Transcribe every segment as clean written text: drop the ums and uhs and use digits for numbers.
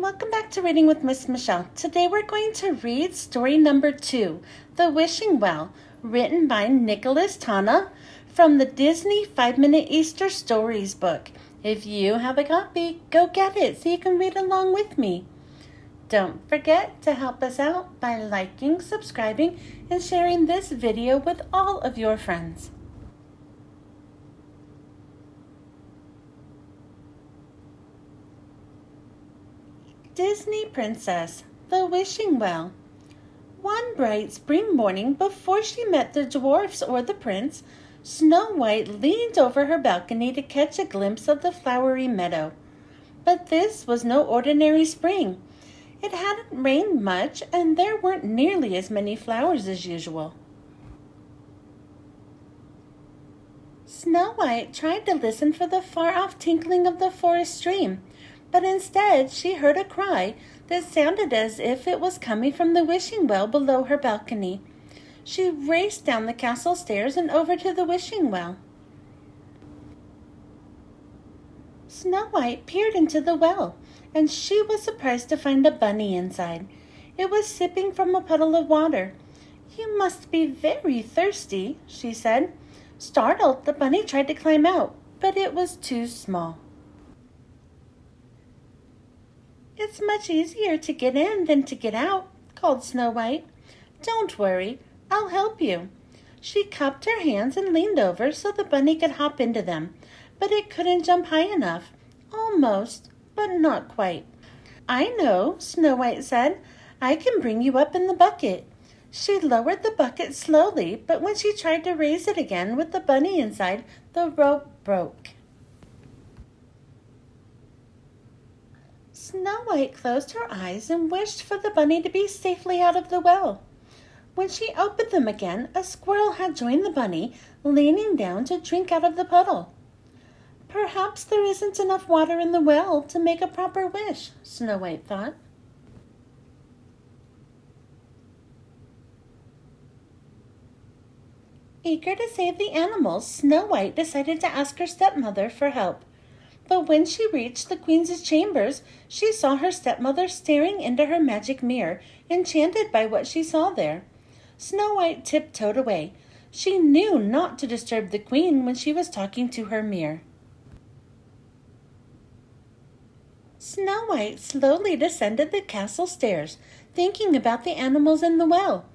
Welcome back to Reading with Miss Michelle. Today we're going to read story number 2, The Wishing Well, written by Nicholas Tana from the Disney 5-Minute Easter Stories book. If you have a copy, go get it so you can read along with me. Don't forget to help us out by liking, subscribing, and sharing this video with all of your friends. Disney Princess, The Wishing Well. One bright spring morning, before she met the dwarfs or the prince, Snow White leaned over her balcony to catch a glimpse of the flowery meadow. But this was no ordinary spring. It hadn't rained much, and there weren't nearly as many flowers as usual. Snow White tried to listen for the far-off tinkling of the forest stream, but instead she heard a cry that sounded as if it was coming from the wishing well below her balcony. She raced down the castle stairs and over to the wishing well. Snow White peered into the well, and she was surprised to find a bunny inside. It was sipping from a puddle of water. "You must be very thirsty," she said. Startled, the bunny tried to climb out, but it was too small. "It's much easier to get in than to get out," called Snow White. "Don't worry, I'll help you." She cupped her hands and leaned over so the bunny could hop into them, but it couldn't jump high enough. Almost, but not quite. "I know," Snow White said. "I can bring you up in the bucket." She lowered the bucket slowly, but when she tried to raise it again with the bunny inside, the rope broke. Snow White closed her eyes and wished for the bunny to be safely out of the well. When she opened them again, a squirrel had joined the bunny, leaning down to drink out of the puddle. "Perhaps there isn't enough water in the well to make a proper wish," Snow White thought. Eager to save the animals, Snow White decided to ask her stepmother for help. But when she reached the queen's chambers, she saw her stepmother staring into her magic mirror, enchanted by what she saw there. Snow White tiptoed away. She knew not to disturb the queen when she was talking to her mirror. Snow White slowly descended the castle stairs, thinking about the animals in the well.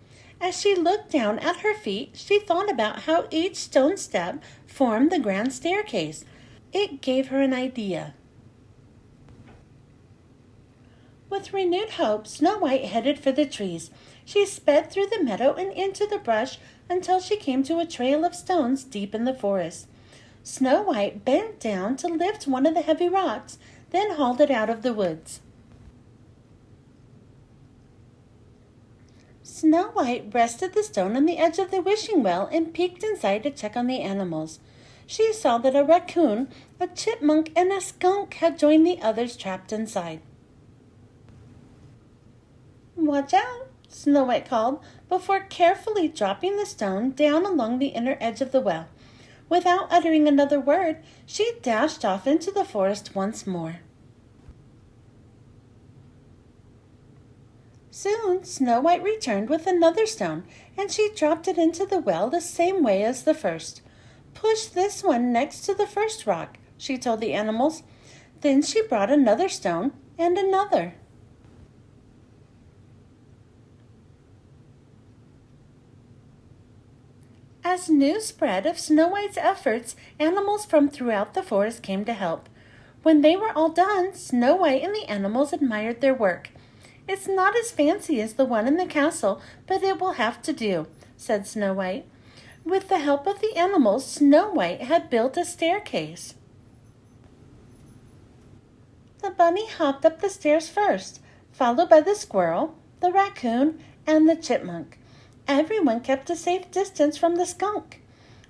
As she looked down at her feet, she thought about how each stone step formed the grand staircase. It gave her an idea. With renewed hope, Snow White headed for the trees. She sped through the meadow and into the brush until she came to a trail of stones deep in the forest. Snow White bent down to lift one of the heavy rocks, then hauled it out of the woods. Snow White rested the stone on the edge of the wishing well and peeked inside to check on the animals. She saw that a raccoon, a chipmunk, and a skunk had joined the others trapped inside. "Watch out," Snow White called, before carefully dropping the stone down along the inner edge of the well. Without uttering another word, she dashed off into the forest once more. Soon, Snow White returned with another stone, and she dropped it into the well the same way as the first. "Push this one next to the first rock," she told the animals. Then she brought another stone and another. As news spread of Snow White's efforts, animals from throughout the forest came to help. When they were all done, Snow White and the animals admired their work. "It's not as fancy as the one in the castle, but it will have to do," said Snow White. With the help of the animals, Snow White had built a staircase. The bunny hopped up the stairs first, followed by the squirrel, the raccoon, and the chipmunk. Everyone kept a safe distance from the skunk.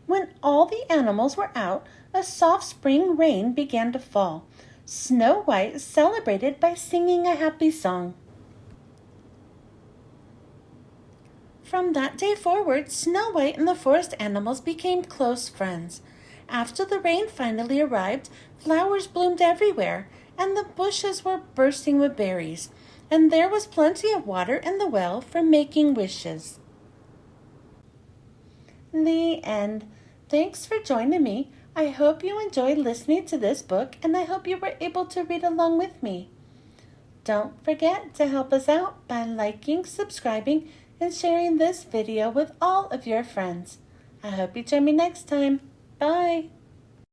When all the animals were out, a soft spring rain began to fall. Snow White celebrated by singing a happy song. From that day forward, Snow White and the forest animals became close friends. After the rain finally arrived, flowers bloomed everywhere, and the bushes were bursting with berries, and there was plenty of water in the well for making wishes. The end. Thanks for joining me. I hope you enjoyed listening to this book, and I hope you were able to read along with me. Don't forget to help us out by liking, subscribing, and sharing this video with all of your friends. I hope you join me next time. Bye!